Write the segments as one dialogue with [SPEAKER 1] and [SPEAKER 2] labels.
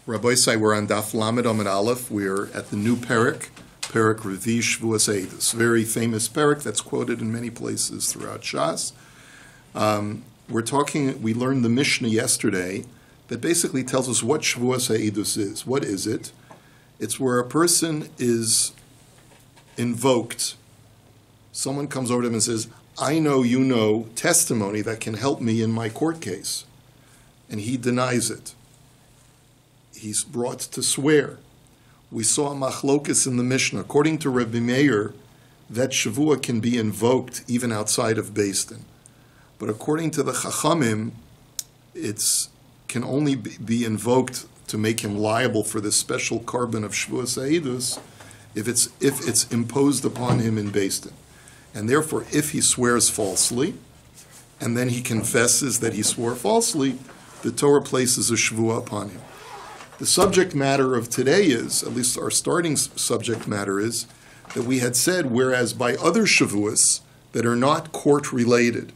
[SPEAKER 1] Rabbi say we're on DAF YOMI Aleph. We're at the new Perek Rabbi Shavuos Eidus, very famous Perek that's quoted in many places throughout Shas. We learned the Mishnah yesterday that basically tells us what Shavuos Eidus is. What is it? It's where a person is invoked. Someone comes over to him and says, I know you know testimony that can help me in my court case. And he denies it. He's brought to swear. We saw a machlokus in the Mishnah. According to Rabbi Meir, that Shavua can be invoked even outside of Beis Din. But according to the Chachamim, it can only be invoked to make him liable for this special carbon of Shavuos Eidus if it's imposed upon him in Beis Din. And therefore, if he swears falsely, and then he confesses that he swore falsely, the Torah places a Shavua upon him. The subject matter of today is, at least our starting subject matter is, that we had said, whereas by other Shavuos that are not court-related,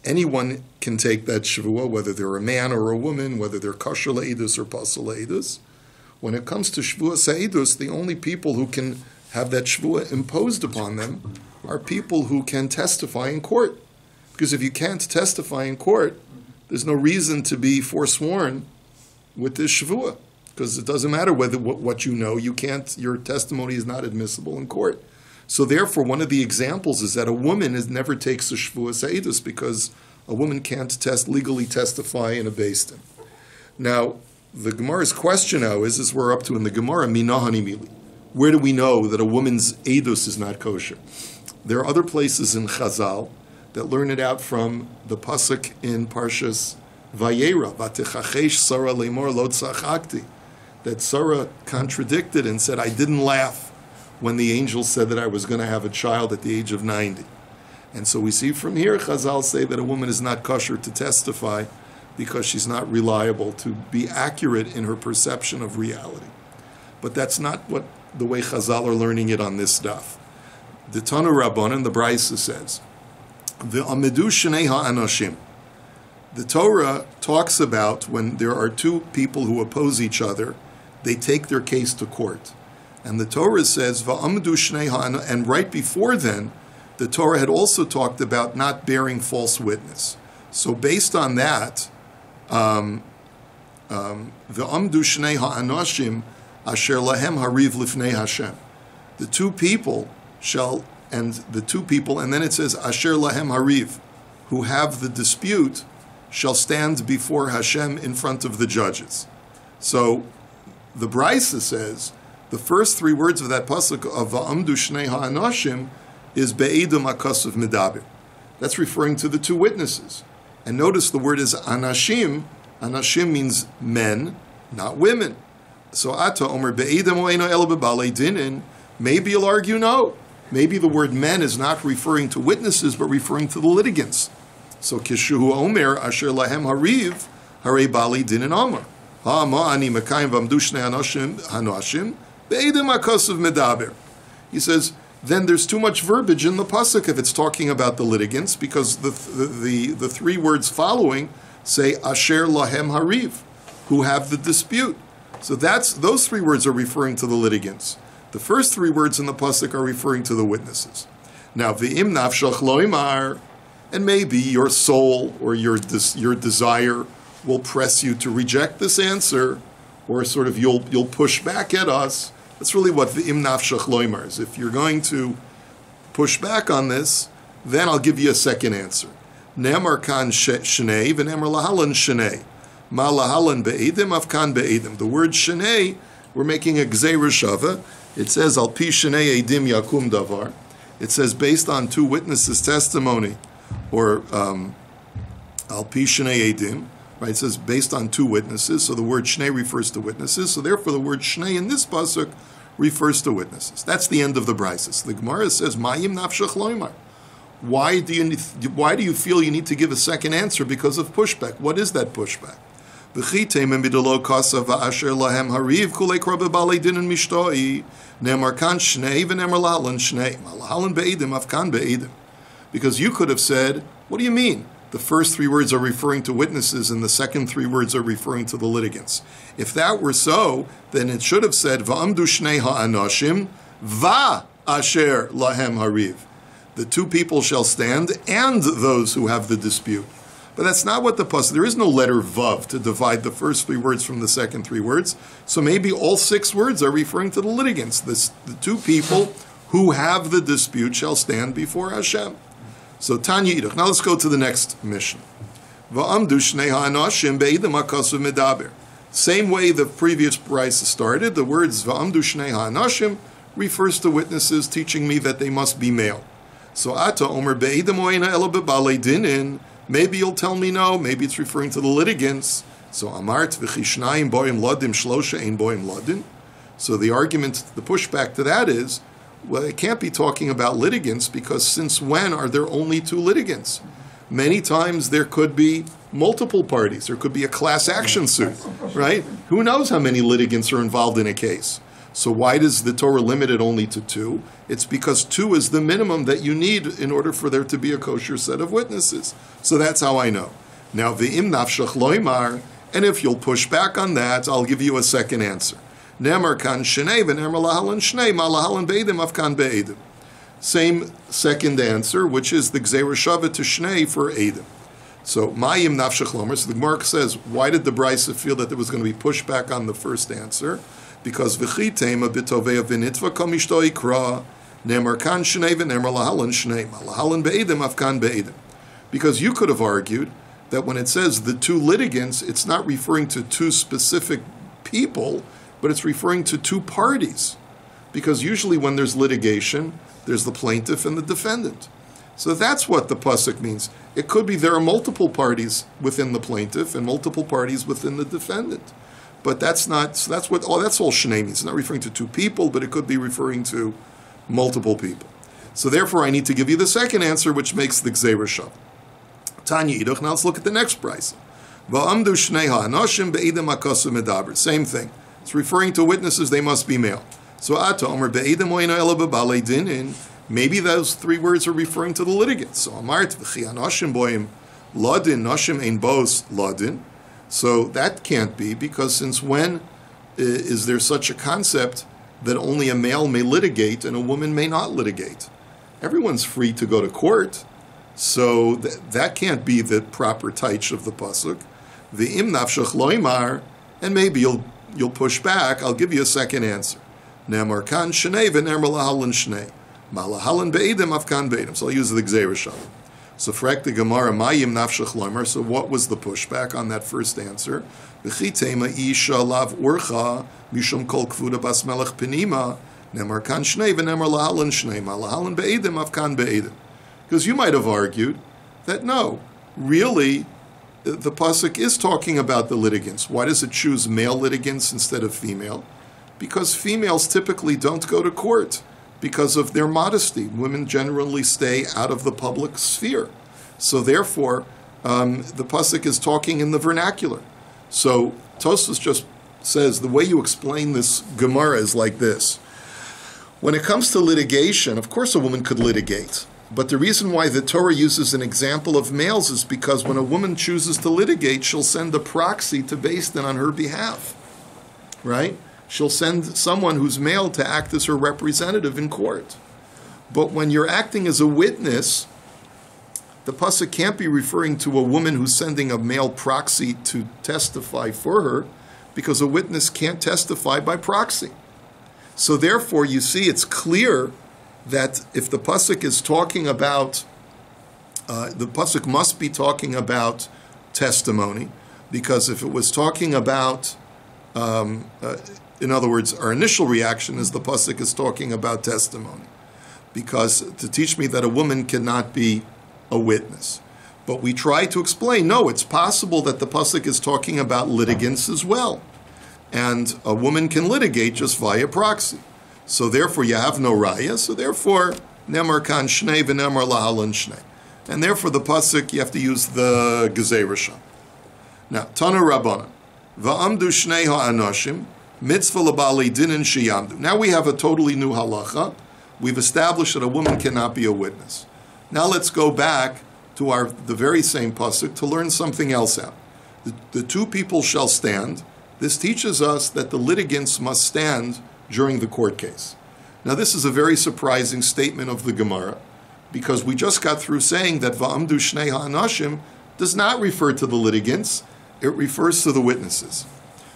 [SPEAKER 1] anyone can take that Shavua, whether they're a man or a woman, whether they're kosher le'edus or pasal le'edus. When it comes to Shavuos Eidus, the only people who can have that Shavua imposed upon them are people who can testify in court. Because if you can't testify in court, there's no reason to be forsworn with this Shavua. Because it doesn't matter what you know, your testimony is not admissible in court. So therefore, one of the examples is that a woman never takes a Shavuos Eidus because a woman can't legally testify in a Beis Din. Now, the Gemara's question now is we're up to in the Gemara, Minahani Mili. Where do we know that a woman's Eidus is not kosher? There are other places in Chazal that learn it out from the pasuk in Parshas Vayera, Vatichachesh Sarah Lemor Lo Tzachakti, that Sarah contradicted and said, I didn't laugh when the angel said that I was going to have a child at the age of 90. And so we see from here, Chazal say that a woman is not kosher to testify because she's not reliable to be accurate in her perception of reality. But that's not the way Chazal are learning it on this stuff. The Tanu Rabbanan, the Brisa says, V'amedu shnei ha'anashim. The Torah talks about when there are two people who oppose each other, they take their case to court. And the Torah says, V'amedu shnei ha'anashim, and right before then, the Torah had also talked about not bearing false witness. So based on that, V'amedu shnei ha'anashim asher lahem hariv lifnei Hashem. The two people, and then it says, Asher lahem hariv, who have the dispute, shall stand before Hashem in front of the judges. So the Brisa says, the first three words of that pasuk of Va'amdu shnei ha'anashim is Be'edim akasav medaber. That's referring to the two witnesses. And notice the word is anashim. Anashim means men, not women. So Ata Omer Be'edim Oeino Ela B'Balei Dinin. Maybe you'll argue no. Maybe the word men is not referring to witnesses, but referring to the litigants. So Kishuhu Omer Asher Lahem Hariv Harei Bali Dinin Omer. Ha'ma'ani Mekayim V'amdu Shnei Hanashim Be'edim Akasav Medaber. He says, then there's too much verbiage in the pasuk if it's talking about the litigants, because the three words following say Asher Lahem Hariv, who have the dispute. So those three words are referring to the litigants. The first three words in the pasuk are referring to the witnesses. Now, v'im nafshach loimar, and maybe your soul or your desire will press you to reject this answer, or sort of you'll push back at us. That's really what v'im nafshach loimar is. If you're going to push back on this, then I'll give you a second answer. Ne'emar kan shnei v'ne'emar lahalan shnei. Ma lahalan be'edim afkan be'edim. The word shnei, we're making a gzeira shava. It says, Al pi shnei edim yakum davar. It says, based on two witnesses' testimony, or Al pi shnei edim, right? It says, based on two witnesses. So the word shnei refers to witnesses. So therefore, the word shnei in this pasuk refers to witnesses. That's the end of the brises. The Gemara says, Mayim nafshach loimar. Why do you feel you need to give a second answer because of pushback? What is that pushback? Nemar kan shnei v'nemar lahalan shnei. Lahalan be'edim afkan be'edim. Because you could have said, what do you mean? the first three words are referring to witnesses and the second three words are referring to the litigants. If that were so, then it should have said, Va'amdu shnei ha'anoshim va asher lahem hariv. The two people shall stand and those who have the dispute. But that's not what the pasuk. There is no letter vav to divide the first three words from the second three words. So maybe all six words are referring to the litigants. The two people who have the dispute shall stand before Hashem. So Tanya Idach. Now let's go to the next mission. Va'amdu shnei ha'anoshim be'edim ha'kasav medaber. Same way the previous brisa started, the words Va'amdu shnei ha'anoshim refers to witnesses, teaching me that they must be male. So Ata Omer be'edim oina ela be'balei dinin. Maybe you'll tell me no, maybe it's referring to the litigants. So Amart v'chi shnayim boim ladim shlosha ein boim ladin. So the argument, the pushback to that is, well, it can't be talking about litigants because since when are there only two litigants? Many times there could be multiple parties. There could be a class action suit, right? Who knows how many litigants are involved in a case? So why does the Torah limit it only to two? It's because two is the minimum that you need in order for there to be a kosher set of witnesses. So that's how I know. Now, v'im nafshach loymar, and if you'll push back on that, I'll give you a second answer. Nemar kan shnei v'nemar lahalan shnei ma lahalan be'edim afkan be'edim. Same second answer, which is the gzeira shava to shnei for edim. So ma'im nafshach lomer. So the Gemara says, why did the brisa feel that there was going to be pushback on the first answer? Because v'chitema b'tovei v'nitva kol mishto ikra nemar kan shnei v'nemar lahalan shnei ma lahalan be'edim afkan be'edim. Because you could have argued that when it says the two litigants, it's not referring to two specific people, but it's referring to two parties. Because usually when there's litigation, there's the plaintiff and the defendant. So that's what the pasuk means. It could be there are multiple parties within the plaintiff and multiple parties within the defendant. But that's not, so that's all shnei means. It's not referring to two people, but it could be referring to multiple people. So therefore I need to give you the second answer, which makes the gzeira shav. Tanya Iduch. Now let's look at the next price. Va'amdu shnei ha'anoshim be'edim ha'kasav medaber. Same thing. It's referring to witnesses, they must be male. So Ata Omer be'edim oina ela be'balei dinin. Maybe those three words are referring to the litigants. So Amart v'chi anoshim boim ladin, noshim ein bos ladin. So that can't be, because since when is there such a concept that only a male may litigate and a woman may not litigate? Everyone's free to go to court. So that can't be the proper taich of the pasuk. The im nafshach loymar, and maybe you'll push back. I'll give you a second answer. Nemar kan shnei v'nemar lahalan shnei ma lahalan be'edim afkan be'edim. So I'll use the gzeira shav. So frak the Gemara mayim nafshach loymar. So what was the pushback on that first answer? V'chitema isha lav urcha mishum kol kvuda bas melech penima nemar kan shnei v'nemar lahalan shnei ma lahalan be'edim afkan be'edim. Because you might have argued that no, really, the pasuk is talking about the litigants. Why does it choose male litigants instead of female? Because females typically don't go to court because of their modesty. Women generally stay out of the public sphere. So therefore, the pasuk is talking in the vernacular. So Tosfos just says the way you explain this Gemara is like this. When it comes to litigation, of course a woman could litigate. But the reason why the Torah uses an example of males is because when a woman chooses to litigate, she'll send a proxy to Beis Din on her behalf, right? She'll send someone who's male to act as her representative in court. But when you're acting as a witness, the pasuk can't be referring to a woman who's sending a male proxy to testify for her, because a witness can't testify by proxy. So therefore, you see, it's clear that if the pasuk is talking about, the pasuk must be talking about testimony, because if it was talking about, in other words, our initial reaction is the pasuk is talking about testimony, because to teach me that a woman cannot be a witness. But we try to explain, no, it's possible that the pasuk is talking about litigants as well, and a woman can litigate just via proxy. So therefore, you have no raya. So therefore, nemar kan shnei v'nemar lahalan shnei, and therefore the pasuk you have to use the gezeira shav. Now, Tanu Rabbanan, va'amdu shnei ha'anoshim mitzvah labali dinin sheyamdu. Now we have a totally new halacha. We've established that a woman cannot be a witness. Now let's go back to the very same pasuk to learn something else out. The two people shall stand. This teaches us that the litigants must stand during the court case. Now, this is a very surprising statement of the Gemara, because we just got through saying that va'amdu shnei ha'anashim does not refer to the litigants, it refers to the witnesses.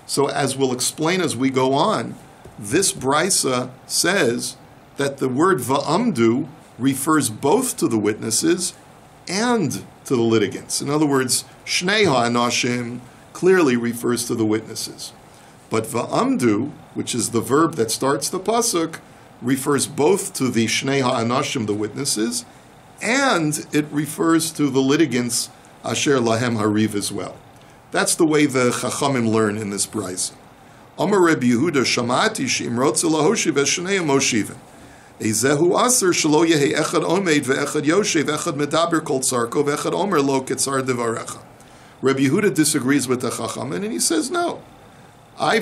[SPEAKER 1] So as we'll explain as we go on, this brisa says that the word va'amdu refers both to the witnesses and to the litigants. In other words, shnei ha'anashim clearly refers to the witnesses. But va'amdu, which is the verb that starts the pasuk, refers both to the shnei ha'anashim, the witnesses, and it refers to the litigants, asher lahem hariv, as well. That's the way the Chachamim learn in this brisa. Amar Rabbi Yehuda shamati she'im rotze lahoshiv es shneim moshiven. Ezehu aser shelo yehi echad omed ve'echad yoshev echad medaber kol tzarko ve'echad omer lo ketzar devarecha. Rabbi Yehuda disagrees with the Chachamim, and he says, no. I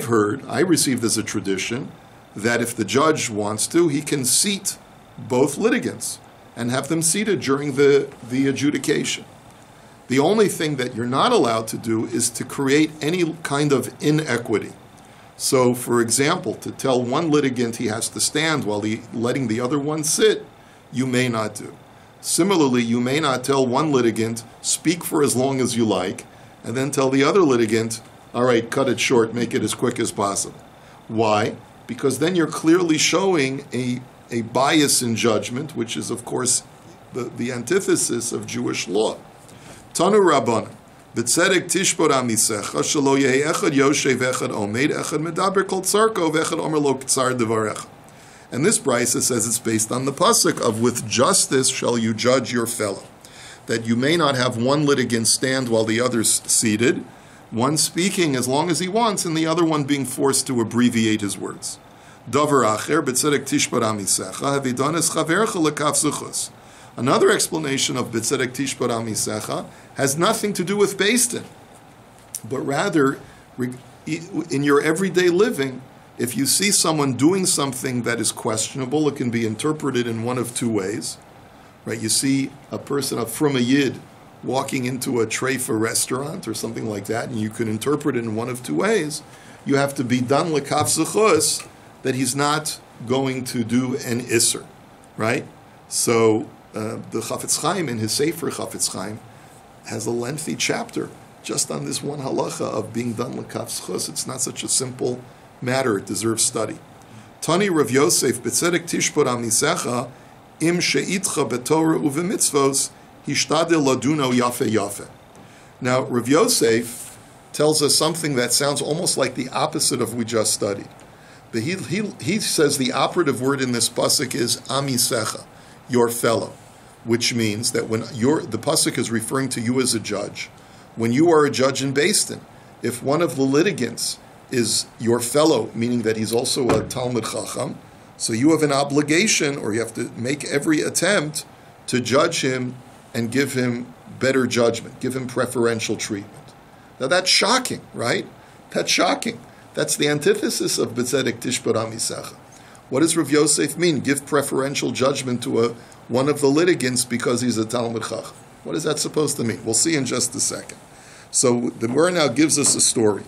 [SPEAKER 1] received as a tradition, that if the judge wants to, he can seat both litigants and have them seated during the adjudication. The only thing that you're not allowed to do is to create any kind of inequity. So, for example, to tell one litigant he has to stand while letting the other one sit, you may not do. Similarly, you may not tell one litigant, speak for as long as you like, and then tell the other litigant, all right, cut it short, make it as quick as possible. Why? Because then you're clearly showing a bias in judgment, which is, of course, the antithesis of Jewish law. Tanu Rabbanan, B'tzedek tishbor amisecha, shelo yehi echad yoshev echad omed, echad medaber kol tzarko, v'echad omer lo k'tzar devarecha. And this brisa says it's based on the pasuk of with justice shall you judge your fellow. That you may not have one litigant stand while the other's seated, one speaking as long as he wants, and the other one being forced to abbreviate his words. Davar acher b'tzedek tishbor amisecha, havidanes chavercha lekaf zuchus. Another explanation of b'tzedek tishbor amisecha has nothing to do with Beis, but rather, in your everyday living, if you see someone doing something that is questionable, it can be interpreted in one of two ways. Right? You see a person from a yid walking into a treifa restaurant or something like that, and you can interpret it in one of two ways. You have to be done lekaf zechus that he's not going to do an isser, right? So the Chafetz Chaim in his Sefer Chafetz Chaim has a lengthy chapter just on this one halacha of being done lekaf zechus. It's not such a simple matter; it deserves study. Tani Rav Yosef b'tzedek tishbor amisecha im she'itcha b'torah uv'mitzvos hishtadel laduno yafe yafe. Now, Rav Yosef tells us something that sounds almost like the opposite of what we just studied. But he says the operative word in this pasuk is amisecha, your fellow, which means that when the pasuk is referring to you as a judge, when you are a judge in Beis Din, if one of the litigants is your fellow, meaning that he's also a Talmud Chacham, so you have an obligation, or you have to make every attempt to judge him and give him better judgment, give him preferential treatment. Now that's shocking, right? That's shocking. That's the antithesis of B'tzedek Tishbor Amisecha. What does Rav Yosef mean? Give preferential judgment to one of the litigants because he's a Talmud Chacham. What is that supposed to mean? We'll see in just a second. So the Gemara now gives us a story.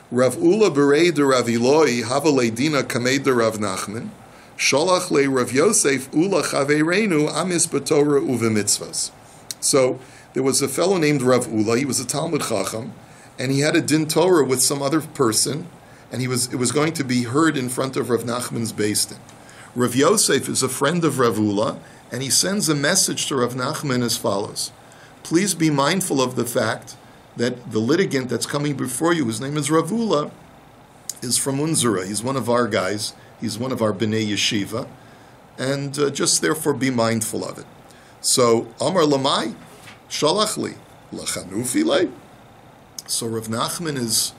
[SPEAKER 1] Rav Ula berei de Rav Eloi havale dina kamei de Rav Nachman shalach le Rav Yosef Ula chavereinu amis b'torah uv'mitzvos. So there was a fellow named Rav Ula. He was a Talmud Chacham, and he had a din Torah with some other person, and it was going to be heard in front of Rav Nachman's Beis Din. Rav Yosef is a friend of Rav Ula, and he sends a message to Rav Nachman as follows: please be mindful of the fact that the litigant that's coming before you, his name is Rav Ula, is from Unzura. He's one of our guys. He's one of our Bnei Yeshiva. And just therefore be mindful of it. So, Amar Lamai, Shalach li, Lachanufi le. So Rav Nachman is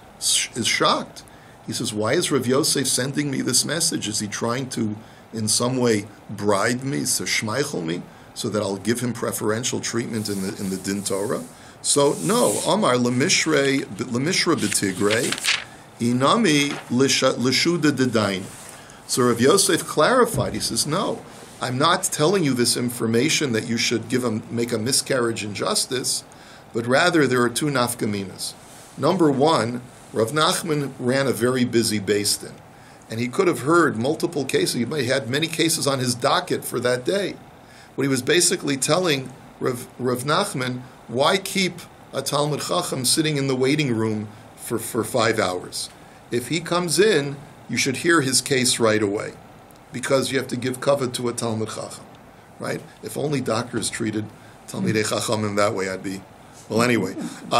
[SPEAKER 1] shocked. He says, why is Rav Yosef sending me this message? Is he trying to, in some way, bribe me, so shmeichel me, so that I'll give him preferential treatment in the Din Torah? So no, Amar lemishra b'tigrei, inami l'shuda dedain. So Rav Yosef clarified. He says, no, I'm not telling you this information that you should make a miscarriage in justice, but rather there are two nafkaminas. Number one, Rav Nachman ran a very busy Beis Din, and he could have heard multiple cases. He might have had many cases on his docket for that day. What he was basically telling Rav Nachman, why keep a Talmud Chacham sitting in the waiting room for 5 hours? If he comes in, you should hear his case right away, because you have to give kavod to a Talmud Chacham, right? If only doctors treated Talmidei Chachamim that way, I'd be... Well, anyway,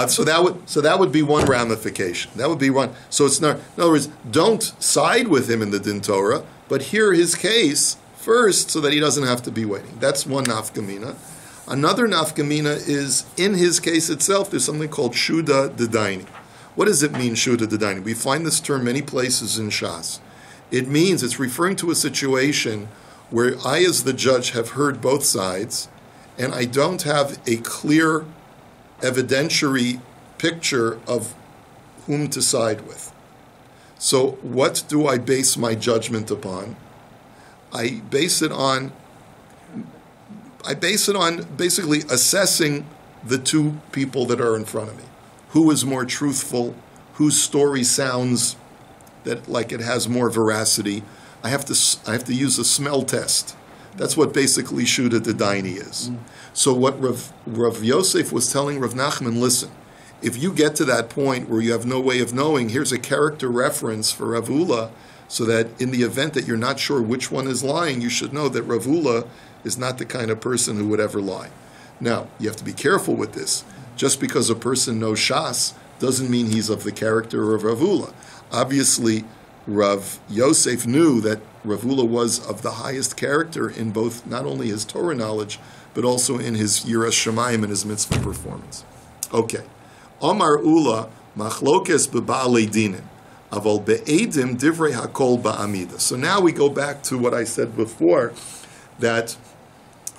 [SPEAKER 1] so that would be one ramification. That would be one. So it's not. In other words, don't side with him in the Din Torah, but hear his case first, so that he doesn't have to be waiting. That's one nafkamina. Another nafkamina is in his case itself. There's something called shuda dedaini. What does it mean, shuda dedaini? We find this term many places in Shas. It means it's referring to a situation where I, as the judge, have heard both sides, and I don't have a clear evidentiary picture of whom to side with. So what do I base my judgment upon? I base it on basically assessing the two people that are in front of me. Who is more truthful? Whose story sounds that like it has more veracity? I have to use a smell test. That's what basically Shuda Dedaini is. So what Rav Yosef was telling Rav Nachman, listen, if you get to that point where you have no way of knowing, here's a character reference for Rav Ula, so that in the event that you're not sure which one is lying, you should know that Rav Ula is not the kind of person who would ever lie. Now, you have to be careful with this. Just because a person knows Shas doesn't mean he's of the character of Rav Ula. Obviously, Rav Yosef knew that Rav Ula was of the highest character in both not only his Torah knowledge, but also in his Yiras Shamayim and his mitzvah performance. Okay. Omar Ula machlokes beba'alei dinin, aval be'edim divrei hakol ba'amida. So now we go back to what I said before, that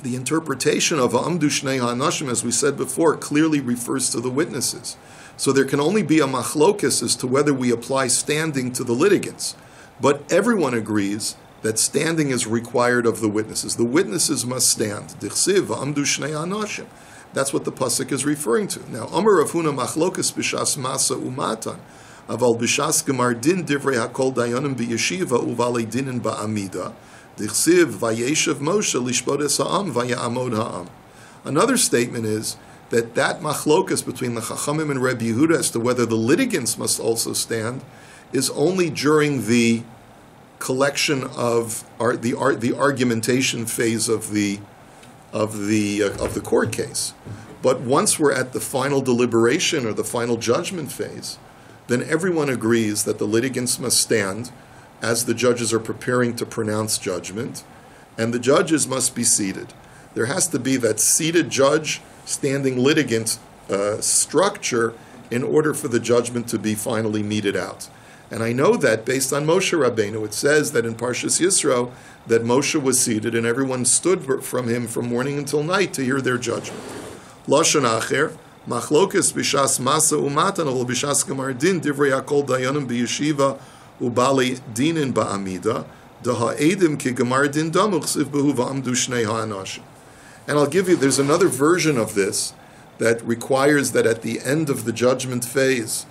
[SPEAKER 1] the interpretation of Amdu Shnei Ha'anashim, as we said before, clearly refers to the witnesses. So there can only be a machlokes as to whether we apply standing to the litigants. But everyone agrees that standing is required of the witnesses. The witnesses must stand. Dichsiv Amdu Shnei Ha'anashim. That's what the pasuk is referring to. Now, Amar Rav Huna machlokes b'shas masa umatan, aval b'shas gemar din divrei hakol dayanim b'yeshiva uvalei dinin ba'amida. Dichsiv vayeshev Moshe lishpot es ha'am vayamod ha'am. Another statement is that machlokes between the Chachamim and Rebbe Yehuda as to whether the litigants must also stand is only during the collection of the argumentation phase of the court case. But once we're at the final deliberation or the final judgment phase, then everyone agrees that the litigants must stand as the judges are preparing to pronounce judgment, and the judges must be seated. There has to be that seated judge, standing litigant structure in order for the judgment to be finally meted out. And I know that based on Moshe Rabbeinu, it says that in Parshas Yisro that Moshe was seated and everyone stood from him from morning until night to hear their judgment. Lashon acher, machlokes b'shas masa umatan ol b'shas gemar din divrei hakol dayanim b'yeshiva ubali dinin ba'amida daha'edim ki gemar din damuch siv behu v'amdu shnei ha'anashim. And I'll give you, there's another version of this that requires that at the end of the judgment phase,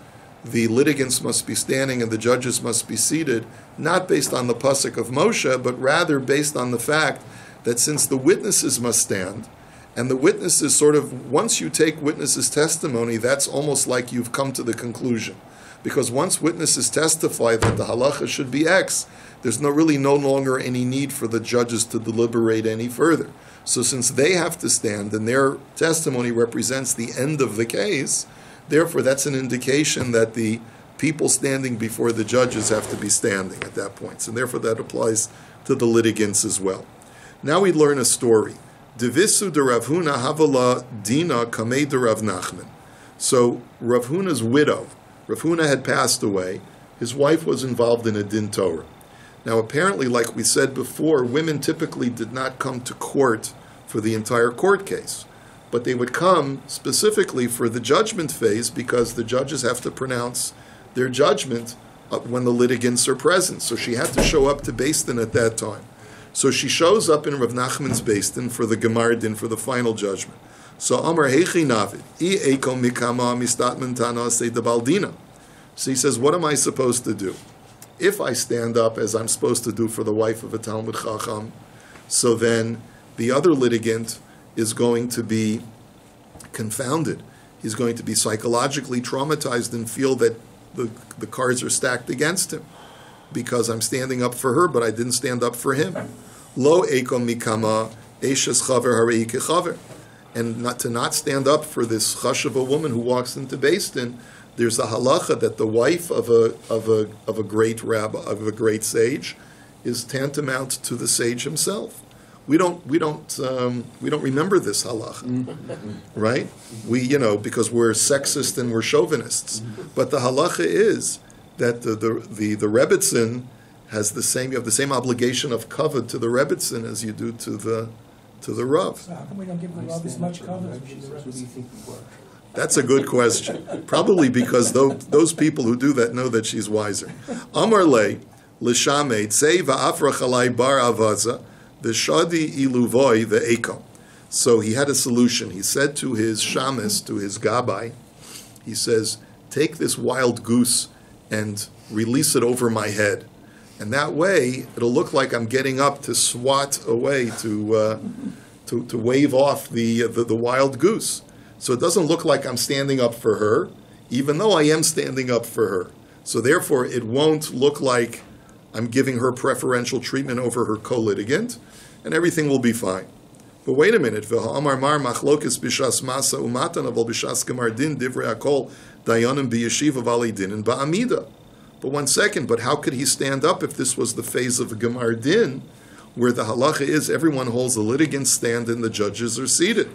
[SPEAKER 1] the litigants must be standing and the judges must be seated, not based on the pasuk of Moshe, but rather based on the fact that since the witnesses must stand, and the witnesses sort of, once you take witnesses' testimony, that's almost like you've come to the conclusion. Because once witnesses testify that the halacha should be X, there's no longer any need for the judges to deliberate any further. So since they have to stand and their testimony represents the end of the case, therefore that's an indication that the people standing before the judges have to be standing at that point. So therefore that applies to the litigants as well. Now we learn a story. Divisu de Rav Huna havala dina kamei de Rav Nachman. So Rav Huna's widow, Rav Huna had passed away. His wife was involved in a din Torah. Now apparently, like we said before, women typically did not come to court for the entire court case, but they would come specifically for the judgment phase because the judges have to pronounce their judgment when the litigants are present. So she had to show up to Beis Din at that time. So she shows up in Rav Nachman's Beis Din for the Gemara Din, for the final judgment. So Amar Heichi Navid, I Eko Mikama Mistatman Tana Say the Baldina. So he says, what am I supposed to do? If I stand up as I'm supposed to do for the wife of a Talmud Chacham, so then the other litigant is going to be confounded. He's going to be psychologically traumatized and feel that the cards are stacked against him because I'm standing up for her, but I didn't stand up for him. Lo Eko Mikama Eishes Chaver Harei Kechaver. And not stand up for this chush of a woman who walks into Beis Din, there's a halacha that the wife of a great rabbi, of a great sage, is tantamount to the sage himself. We don't remember this halacha, right? Because we're sexist and we're chauvinists. But the halacha is that the Rebbitzin has you have the same obligation of kavod to the Rebbitzin as you do to the Rav.
[SPEAKER 2] So how come we don't give the Rav as much cover?
[SPEAKER 1] That's a good question. Probably because those people who do that know that she's wiser. Amar le l'shamed say va'afrach alai bar avaza v'shadi iluvoi ve'eko. So he had a solution. He said to his shamus, to his gabbai, he says, take this wild goose and release it over my head. And that way, it'll look like I'm getting up to swat away, to wave off the wild goose. So it doesn't look like I'm standing up for her, even though I am standing up for her. So therefore, it won't look like I'm giving her preferential treatment over her co-litigant, and everything will be fine. But wait a minute. V'ha'amar mar machlokes b'shas masa umatan aval b'shas gemar din divrei hakol dayanim b'yeshiva v'alei din and ba'amida. But one second, but how could he stand up if this was the phase of a Gemar Din, where the halacha is everyone holds the litigants stand and the judges are seated?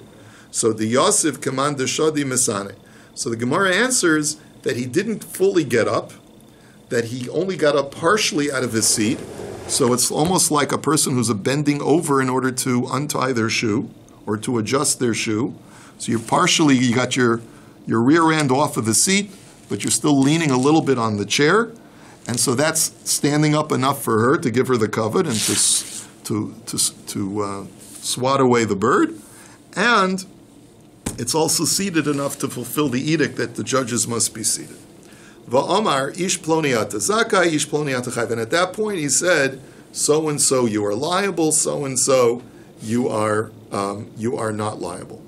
[SPEAKER 1] So the Yosef command the Shadi Misane. So the Gemara answers that he didn't fully get up, that he only got up partially out of his seat. So it's almost like a person who's bending over in order to untie their shoe or to adjust their shoe. So you got your rear end off of the seat, but you're still leaning a little bit on the chair, and so that's standing up enough for her to give her the kavod and to swat away the bird, and it's also seated enough to fulfill the edict that the judges must be seated. Va'amar ish ploniata zakai, ish ploniata chayv, and at that point he said, so and so you are liable, so and so you are not liable.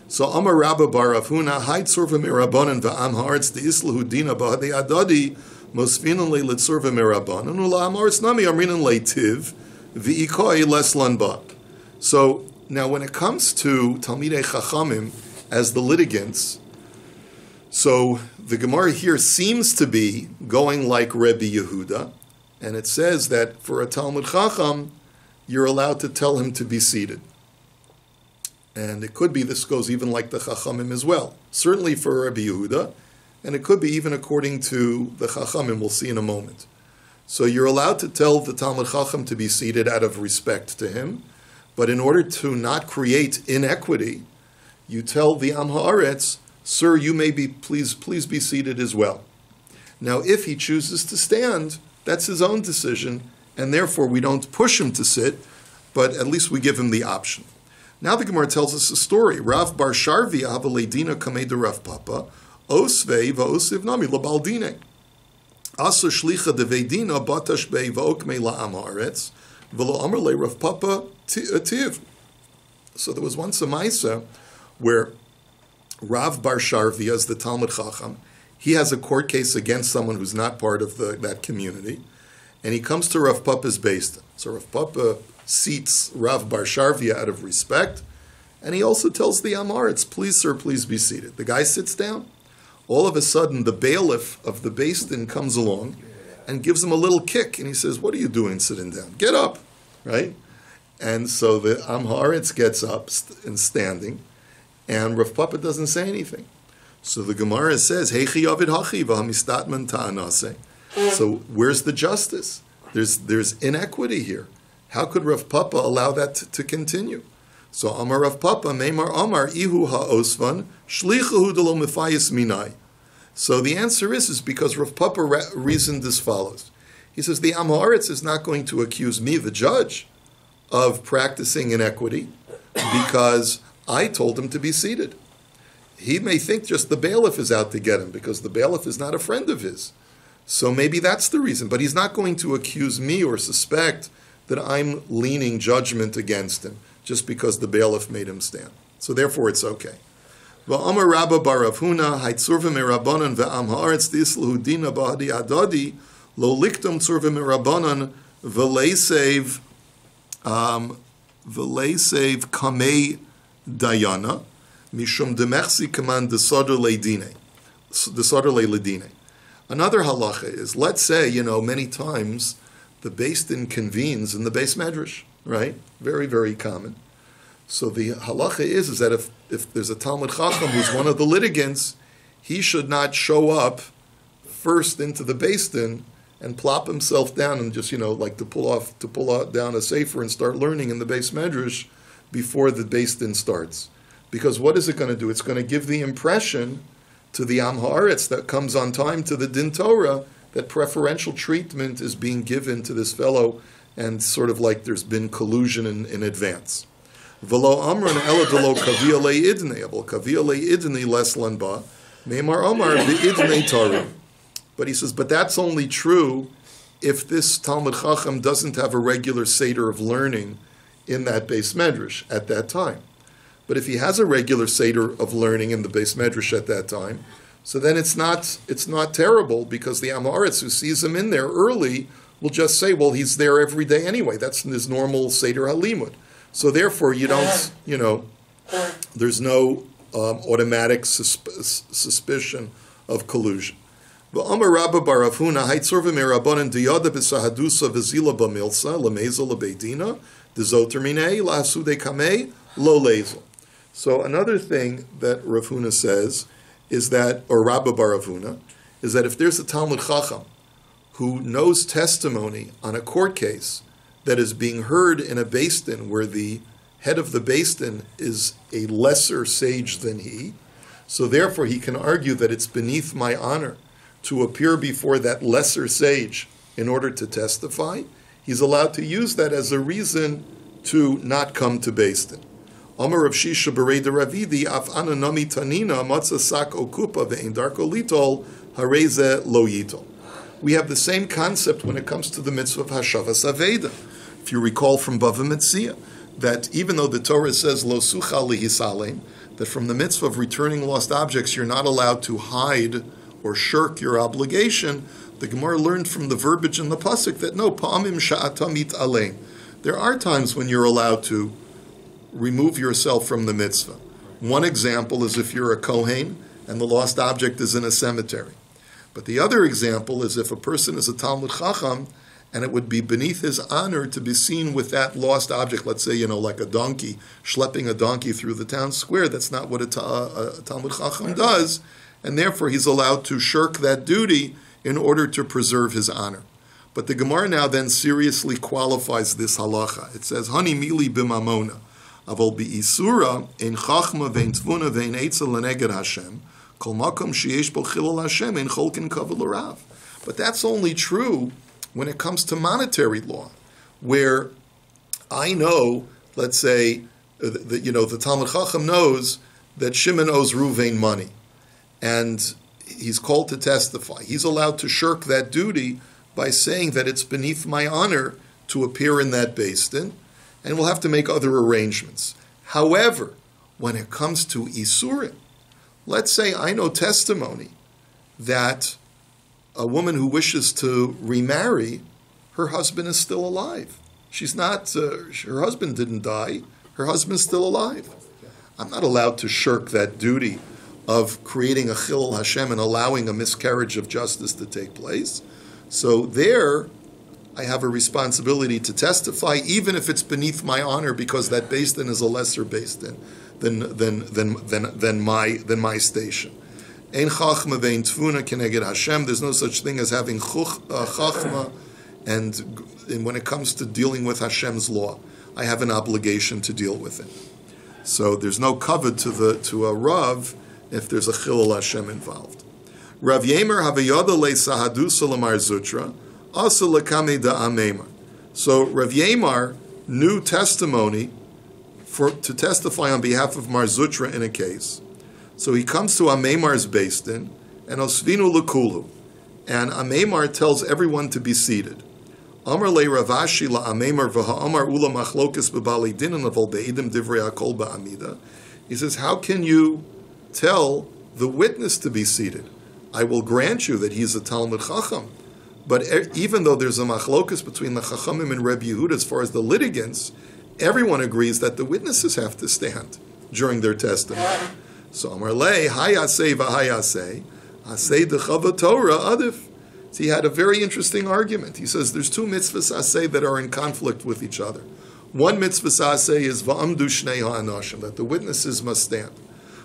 [SPEAKER 1] So Amar Rabba bar Avhuna haid surva mirabanan va'am haaretz deislahu dina ba'adei adadi mosfinan le litzurva mirabanan ula haaretz nami amrinan leitiv v'ikoi leslan ba. So now when it comes to Talmidei Chachamim as the litigants, so the Gemara here seems to be going like Rebbe Yehuda, and it says that for a Talmud Chacham, you're allowed to tell him to be seated. And it could be this goes even like the Chachamim as well. Certainly for Rabbi Yehuda, and it could be even according to the Chachamim, we'll see in a moment. So you're allowed to tell the Talmud Chacham to be seated out of respect to him, but in order to not create inequity, you tell the Am Haaretz, sir, you may be, please be seated as well. Now if he chooses to stand, that's his own decision, and therefore we don't push him to sit, but at least we give him the option. Now the Gemara tells us a story. Rav bar Sharvi avaledina kamei de Rav Papa osvei va'osiv nami labaldine. Asa shlicha de veidina batashbei va'okmei la'am haaretz v'lo amar le Rav Papa tiv. So there was once a Maisa where Rav bar Sharvi, as the Talmud Chacham, he has a court case against someone who's not part of that community, and he comes to Rav Papa's Beis Din. So Rav Papa seats Rav bar Sharvia out of respect, and he also tells the Amaretz, please sir, please be seated. The guy sits down. All of a sudden, the bailiff of the Beis Din comes along and gives him a little kick, and he says, what are you doing sitting down? Get up, right? And so the Amaretz gets up and standing, and Rav Papa doesn't say anything. So the Gemara says, Heichi Yavid Hachi v'hamistatman ta'anase. So where's the justice? There's inequity here. How could Rav Papa allow that to continue? So Amar Rav Papa, Meimar Amar, Ihu ha'osvan, shlichahu delo mefayis minai. So the answer is because Rav Papa reasoned as follows. He says, the Am Haaretz is not going to accuse me, the judge, of practicing inequity because I told him to be seated. He may think just the bailiff is out to get him because the bailiff is not a friend of his. So maybe that's the reason. But he's not going to accuse me or suspect that I'm leaning judgment against him just because the bailiff made him stand. So therefore it's okay. V'amar Rabba bar Rav Huna, haitzurva merabanan ve'am haaretz dislahu dina ba'adi adadi, lo liktum tzurva merabanan v'leisev kamei dayana, mishum demechsi kaman desadr ledine. Another halacha is, let's say, many times the Beis Din convenes in the Beis Medrash, right? Very, very common. So the halacha is that if there's a Talmud Chacham who's one of the litigants, he should not show up first into the Beis Din and plop himself down and just, like to pull out down a sefer and start learning in the Beis Medrash before the Beis Din starts. Because what is it going to do? It's going to give the impression to the Am Haaretz that comes on time to the Din Torah that preferential treatment is being given to this fellow and sort of like there's been collusion in advance. V'lo amran ela delo kavia le'idnei, abel kavia le'idnei les lanba, me'mar omar be'idnei tarim. But he says, but that's only true if this Talmud Chacham doesn't have a regular seder of learning in that Beis Medrash at that time. But if he has a regular seder of learning in the Beis Medrash at that time, so then it's not terrible because the Am Haaretz who sees him in there early will just say, well, he's there every day anyway. That's his normal seder halimud. So therefore, you don't, there's no automatic suspicion of collusion. V'amar Rabba bar Rav Huna, haitzurva merabanan diyada b'sahadusa v'zila b'milsa l'meizel l'beidina d'zoter minei la'asude kamei lo lezel. So another thing that Rav Huna says is that, or Rabba bar Rav Huna, is that if there's a Talmud Chacham who knows testimony on a court case that is being heard in a Beis Din where the head of the Beis Din is a lesser sage than he, so therefore he can argue that it's beneath my honor to appear before that lesser sage in order to testify, he's allowed to use that as a reason to not come to Beis Din. Amar Rav Shisha Berei de Ravidi af ananami tanina matzah sak okupa ve'en darko litol hareze lo yitol. We have the same concept when it comes to the mitzvah of Hashavas Aveda. If you recall from Bava Metzia, that even though the Torah says lo sucha lihisalem, that from the mitzvah of returning lost objects you're not allowed to hide or shirk your obligation, the Gemara learned from the verbiage in the pasuk that no, pa'amim sha'atamit alein. There are times when you're allowed to remove yourself from the mitzvah. One example is if you're a Kohen and the lost object is in a cemetery. But the other example is if a person is a Talmud Chacham and it would be beneath his honor to be seen with that lost object, let's say, like a donkey, schlepping a donkey through the town square. That's not what a Talmud Chacham does, and therefore he's allowed to shirk that duty in order to preserve his honor. But the Gemara now then seriously qualifies this halacha. It says, Hani mili b'mamona. Avol bi'isura ein chachma vein tvuna vein eitzel leneged Hashem kol makom sheyesh bo chilul Hashem ein cholkin kavul l'rav. But that's only true when it comes to monetary law, where I know, let's say, the Talmud Chacham knows that Shimon owes Ruvain money, and he's called to testify. He's allowed to shirk that duty by saying that it's beneath my honor to appear in that Beis Din, and we'll have to make other arrangements. However, when it comes to Isurim, let's say I know testimony that a woman who wishes to remarry, her husband is still alive. She's not, her husband didn't die, her husband's still alive. I'm not allowed to shirk that duty of creating a chilul Hashem and allowing a miscarriage of justice to take place. So there, I have a responsibility to testify, even if it's beneath my honor, because that Beis Din is a lesser Beis Din than my station. Ein chachma vein tvuna keneged Hashem. There's no such thing as having chachma, and when it comes to dealing with Hashem's law, I have an obligation to deal with it. So there's no kavod to a Rav if there's a chilul Hashem involved. Rav Yemer havayada le sahadusa lamar zutra asa lekame da amemar. So Rav Yemer new testimony to testify on behalf of Mar Zutra in a case. So he comes to Ameimar's Beis Din, and Osvinu Lekulu, and Ameimar tells everyone to be seated. Amar le Ravashi la Ameimar v'ha'amar ula machlokes b'balei dinan aval be'idim divrei hakol ba'amida. He says, how can you tell the witness to be seated? I will grant you that he's a Talmud Chacham, but even though there's a machlokes between the Chachamim and Rebbe Yehuda as far as the litigants, everyone agrees that the witnesses have to stand during their testimony. So Amar le hayaseh v'hayaseh aseh dechava Torah adif. So he had a very interesting argument. He says there's two mitzvahs aseh that are in conflict with each other. One mitzvah aseh is va'amdu shnei ha'anashim, that the witnesses must stand.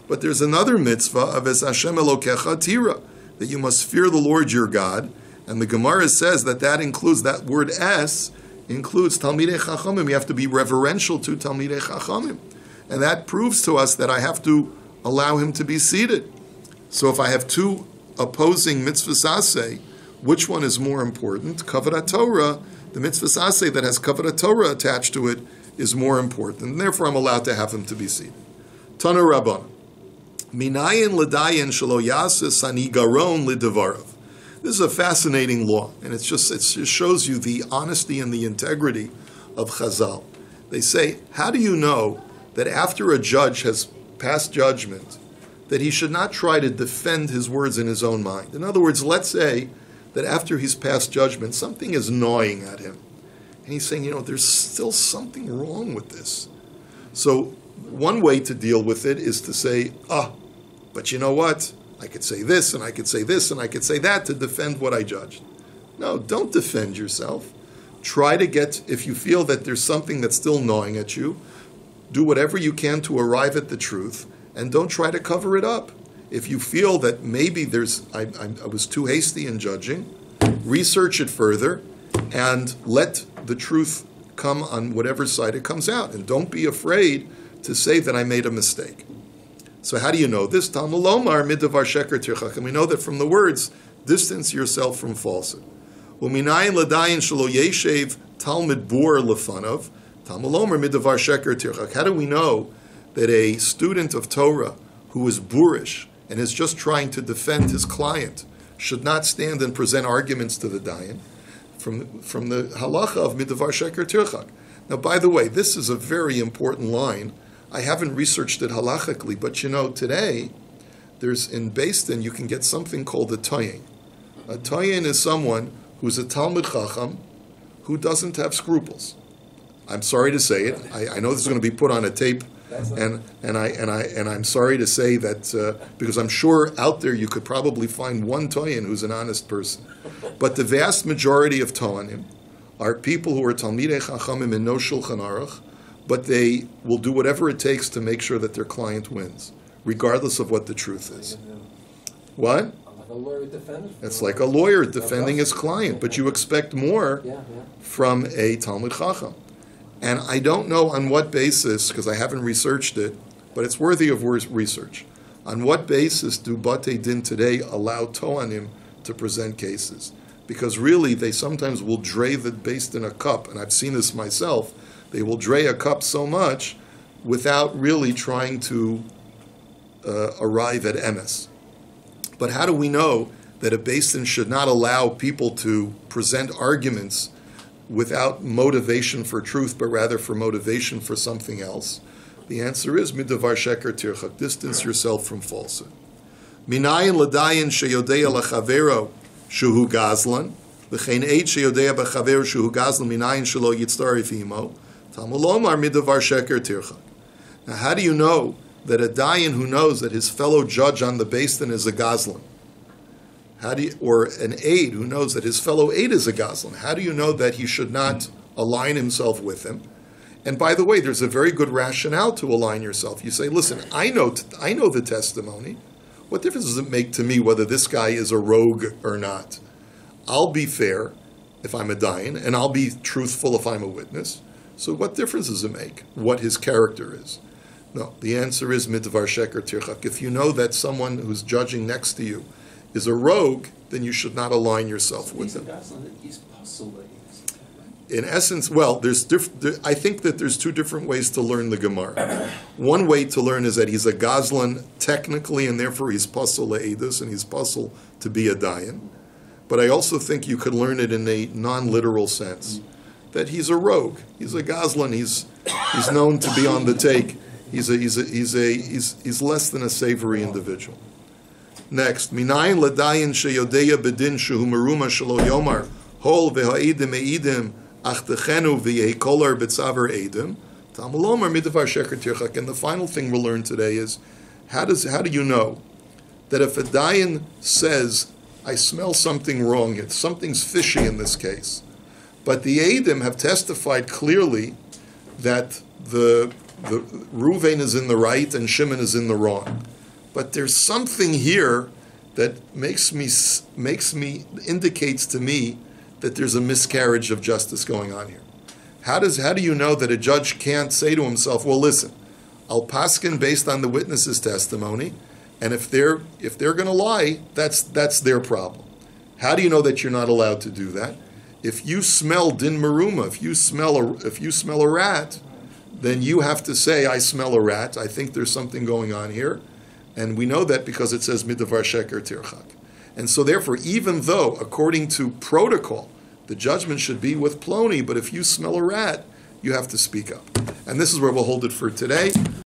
[SPEAKER 1] But there's another mitzvah of es Hashem Elokecha tira, that you must fear the Lord your God. And the Gemara says that includes, that word es, includes Talmidei Chachamim. You have to be reverential to Talmidei Chachamim. And that proves to us that I have to allow him to be seated. So if I have two opposing mitzvahs aseh, which one is more important? Kavod Torah, the mitzvahs aseh that has Kavod Torah attached to it, is more important. And therefore I'm allowed to have him to be seated. Tana Rabban. Minayin l'dayin shelo yasis anigaron lidavarav. This is a fascinating law, and it just shows you the honesty and the integrity of Chazal. They say, how do you know that after a judge has passed judgment, that he should not try to defend his words in his own mind? In other words, let's say that after he's passed judgment, something is gnawing at him. And he's saying, there's still something wrong with this. So one way to deal with it is to say, but you know what? I could say this, and I could say this, and I could say that to defend what I judged. No, don't defend yourself. Try to if you feel that there's something that's still gnawing at you, do whatever you can to arrive at the truth, and don't try to cover it up. If you feel that maybe I was too hasty in judging, research it further, and let the truth come on whatever side it comes out. And don't be afraid to say that I made a mistake. So how do you know this? Talmud lomar midavar sheker tirchak. And we know that from the words, distance yourself from falsehood. Uminayin l'dayin shelo yeshev talmud bor lefanav. Talmud lomar midavar sheker tirchak. How do we know that a student of Torah who is boorish and is just trying to defend his client should not stand and present arguments to the dayan? From the halacha of midavar sheker tirchak. Now, by the way, this is a very important line. I haven't researched it halachically, but today, there's in Beis Din, you can get something called a toyin. A toyin is someone who's a Talmud Chacham who doesn't have scruples. I'm sorry to say it. I know this is going to be put on a tape, and I'm sorry to say that because I'm sure out there you could probably find one toyin who's an honest person. But the vast majority of toyanim are people who are Talmidei Chachamim and no Shulchan Aruch, but they will do whatever it takes to make sure that their client wins, regardless of what the truth is. What? It's like a lawyer defending his client, but you expect more from a Talmud Chacham. And I don't know on what basis, because I haven't researched it, but it's worthy of research. On what basis do Batei Din today allow Toanim to present cases? Because really, they sometimes will dray the Beis Din a cup, and I've seen this myself. They will dray a cup so much without really trying to arrive at emes. But how do we know that a Beis Din should not allow people to present arguments without motivation for truth, but rather for motivation for something else? The answer is midavar sheker tirchak. Distance yourself from falsehood. Minayin l'dayin sheyodea lachavero shuhu gazlan v'chein eid sheyodea b'chavero shuhu gazlan minayin shelo yitztarif imo. Talmud lomar midavar sheker tirchak. Now, how do you know that a dayan who knows that his fellow judge on the Beis Din is a gazlan? Or an aide who knows that his fellow aide is a gazlan? How do you know that he should not align himself with him? And by the way, there's a very good rationale to align yourself. You say, listen, I know the testimony. What difference does it make to me whether this guy is a rogue or not? I'll be fair if I'm a dayan, and I'll be truthful if I'm a witness. So what difference does it make what his character is? No, the answer is midavar sheker tirchak. If you know that someone who's judging next to you is a rogue, then you should not align yourself with him. in essence, well, I think that there's two different ways to learn the Gemara. One way to learn is that he's a Gazlan technically, and therefore he's pasul le'edus, and he's pasul to be a dayan. But I also think you could learn it in a non-literal sense, that he's a rogue. He's a Gazlan. He's known to be on the take. He's less than a savory individual. Next, minayin ladayin sheyodeya bedin shehu meruma shelo yomar hol v'ha'idim eidim achtechenu v'yekolar betzaver eidim tamulomar midavar sheker tirchak. And the final thing we'll learn today is how do you know that if a dayan says, I smell something wrong, something's fishy in this case, but the eidim have testified clearly that the Ruvain is in the right and Shimon is in the wrong. But there's something here that indicates to me that there's a miscarriage of justice going on here. How do you know that a judge can't say to himself, well, listen, I'll paskin based on the witness's testimony, and if they're going to lie, that's their problem. How do you know that you're not allowed to do that? If you smell din maruma, if you smell a rat, then you have to say, I smell a rat. I think there's something going on here. And we know that because it says midavar sheker tirchak. And so therefore, even though, according to protocol, the judgment should be with Ploni, but if you smell a rat, you have to speak up. And this is where we'll hold it for today.